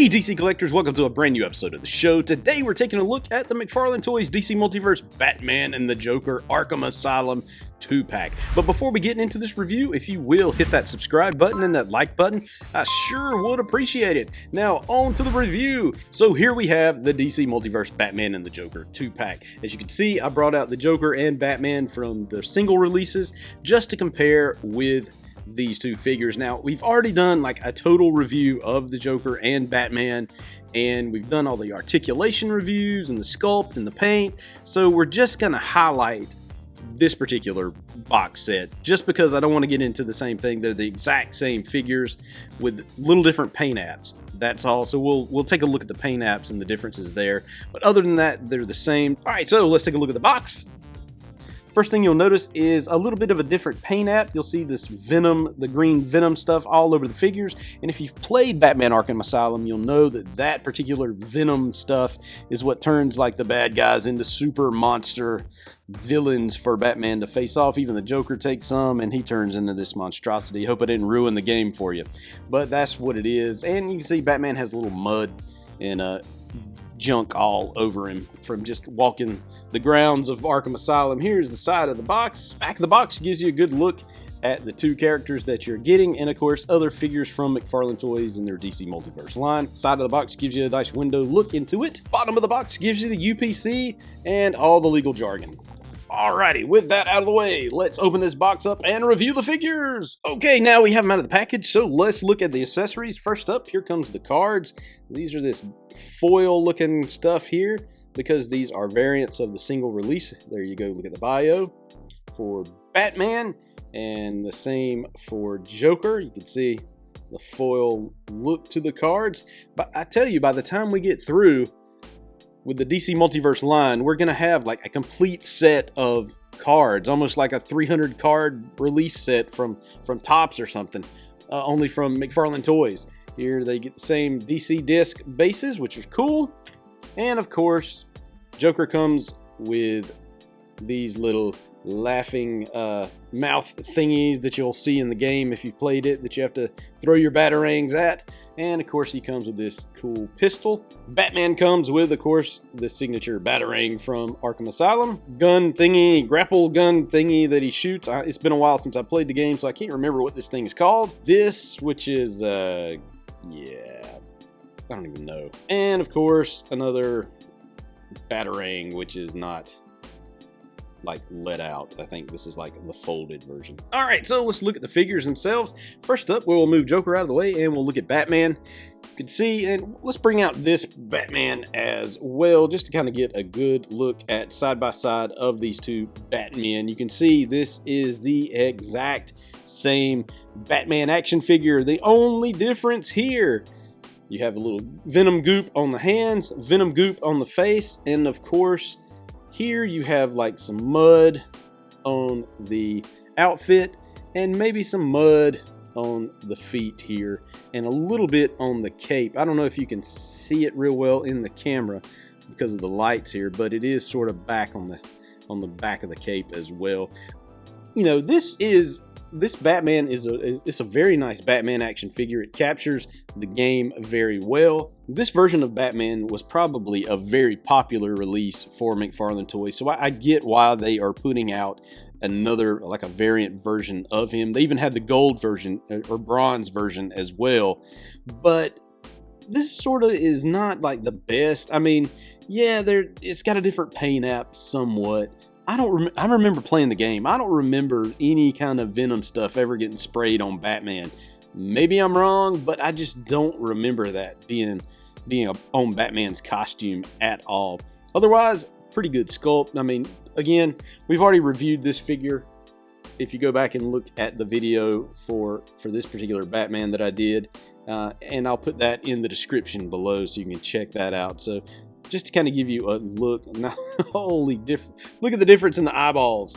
Hey DC Collectors, welcome to a brand new episode of the show. Today we're taking a look at the McFarlane Toys DC Multiverse Batman and the Joker Arkham Asylum 2-pack. But before we get into this review, if you will hit that subscribe button and that like button, I sure would appreciate it. Now on to the review. So here we have the DC Multiverse Batman and the Joker 2-pack. As you can see, I brought out the Joker and Batman from the single releases just to compare with these two figures. Now, we've already done like a total review of the Joker and Batman, and we've done all the articulation reviews and the sculpt and the paint, so we're just going to highlight this particular box set just because I don't want to get into the same thing. They're the exact same figures with little different paint apps. That's all. So we'll take a look at the paint apps and the differences there, but other than that, they're the same. All right, so let's take a look at the box. First thing you'll notice is a little bit of a different paint app. You'll see this Venom, the green Venom stuff all over the figures. And if you've played Batman Arkham Asylum, you'll know that that particular Venom stuff is what turns like the bad guys into super monster villains for Batman to face off. Even the Joker takes some and he turns into this monstrosity. Hope I didn't ruin the game for you. But that's what it is. And you can see Batman has a little mud and junk all over him from just walking the grounds of Arkham Asylum. Here's the side of the box. Back of the box gives you a good look at the two characters that you're getting, and of course other figures from McFarlane Toys and their DC Multiverse line. Side of the box gives you a nice window look into it. Bottom of the box gives you the UPC and all the legal jargon. Alrighty, with that out of the way, let's open this box up and review the figures. Okay, now we have them out of the package, so let's look at the accessories. First up, here comes the cards. These are this foil looking stuff here because these are variants of the single release. There you go, look at the bio for Batman and the same for Joker. You can see the foil look to the cards. But I tell you, by the time we get through with the DC Multiverse line, we're going to have like a complete set of cards, almost like a 300 card release set from Topps or something, only from McFarlane Toys. Here they get the same DC disc bases, which is cool. And of course, Joker comes with these little laughing mouth thingies that you'll see in the game if you've played it, that you have to throw your batarangs at. And of course, he comes with this cool pistol. Batman comes with, of course, the signature batarang from Arkham Asylum. Gun thingy, grapple gun thingy that he shoots. It's been a while since I played the game, so I can't remember what this thing is called. This, which is, yeah, I don't even know. And of course, another batarang, which is not like let out. I think this is like the folded version. All right, so let's look at the figures themselves. First up, we'll move Joker out of the way and we'll look at Batman. You can see, and let's bring out this Batman as well, just to kind of get a good look at side by side of these two Batmen. You can see this is the exact same Batman action figure. The only difference here, you have a little Venom goop on the hands, Venom goop on the face, and of course, here you have like some mud on the outfit and maybe some mud on the feet here and a little bit on the cape. I don't know if you can see it real well in the camera because of the lights here, but it is sort of back on the back of the cape as well. You know, this Batman it's a very nice Batman action figure. It captures the game very well. This version of Batman was probably a very popular release for McFarlane Toys, so I get why they are putting out another, like a variant version of him. They even had the gold version or bronze version as well, but this sort of is not like the best. I mean, yeah, it's got a different paint app somewhat. I remember playing the game. I don't remember any kind of Venom stuff ever getting sprayed on Batman. Maybe I'm wrong, but I just don't remember that being on Batman's costume at all. Otherwise, pretty good sculpt. I mean, again, we've already reviewed this figure. If you go back and look at the video for this particular Batman that I did, and I'll put that in the description below so you can check that out. So just to kind of give you a look, look at the difference in the eyeballs.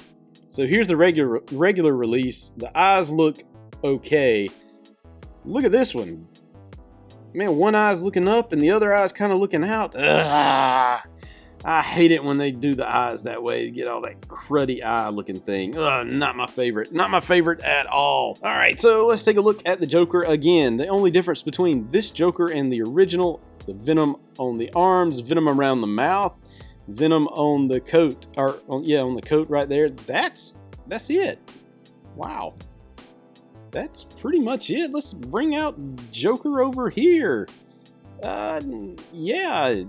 So here's the regular release. The eyes look okay. Look at this one. Man, one eye's looking up and the other eye's kind of looking out. I hate it when they do the eyes that way to get all that cruddy eye looking thing. Ugh, not my favorite. Not my favorite at all. All right, so let's take a look at the Joker again. The only difference between this Joker and the original, the venom on the arms, venom around the mouth, venom on the coat, or on the coat right there. That's it. Wow. That's pretty much it. Let's bring out Joker over here. Yeah.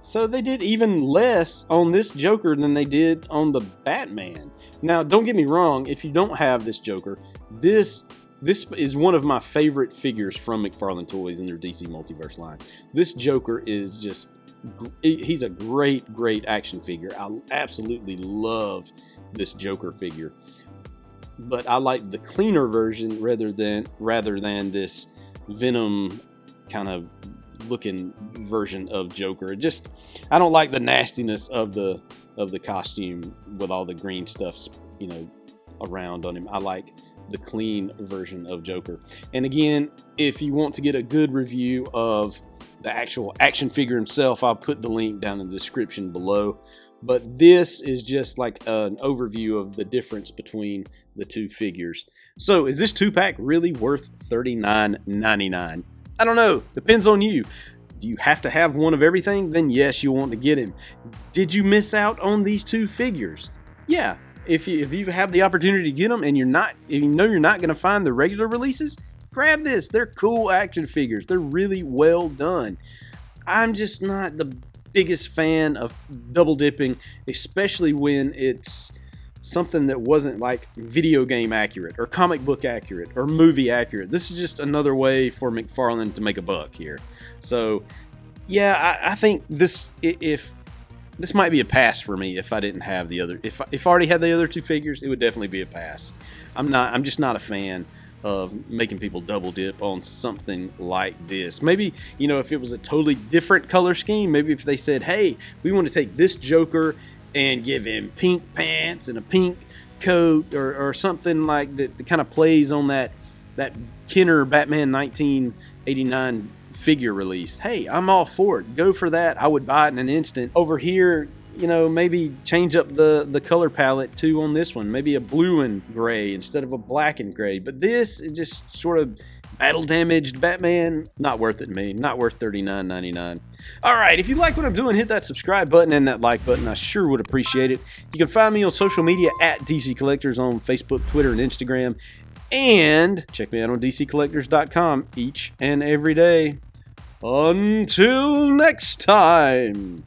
So they did even less on this Joker than they did on the Batman. Now, don't get me wrong, if you don't have this Joker, this is one of my favorite figures from McFarlane Toys in their DC Multiverse line. This Joker is just, he's a great action figure. I absolutely love this Joker figure. But I like the cleaner version rather than this Venom kind of looking version of Joker. I don't like the nastiness of the costume with all the green stuff, you know, around on him. I like the clean version of Joker. And again, if you want to get a good review of the actual action figure himself, I'll put the link down in the description below. But this is just like an overview of the difference between the two figures. So is this 2-pack really worth $39.99? I don't know. Depends on you. Do you have to have one of everything? Then yes, you'll want to get him. Did you miss out on these two figures? Yeah. If you have the opportunity to get them and you know you're not going to find the regular releases, grab this. They're cool action figures. They're really well done. I'm just not the biggest fan of double dipping, especially when it's something that wasn't like video game accurate or comic book accurate or movie accurate. This is just another way for McFarlane to make a buck here. So yeah, I think this might be a pass for me if I didn't have the other. If I already had the other two figures, it would definitely be a pass. I'm just not a fan of making people double dip on something like this. Maybe, you know, if it was a totally different color scheme, maybe if they said, hey, we want to take this Joker and give him pink pants and a pink coat or something like that kind of plays on that Kenner Batman 1989 figure release. Hey, I'm all for it. Go for that. I would buy it in an instant. Over here, you know, maybe change up the color palette too on this one. Maybe a blue and gray instead of a black and gray. But this is just sort of battle damaged Batman. Not worth it to me. Not worth $39.99. All right, if you like what I'm doing, hit that subscribe button and that like button. I sure would appreciate it. You can find me on social media at DCCollectors on Facebook, Twitter, and Instagram. And check me out on DCCollectors.com each and every day. Until next time.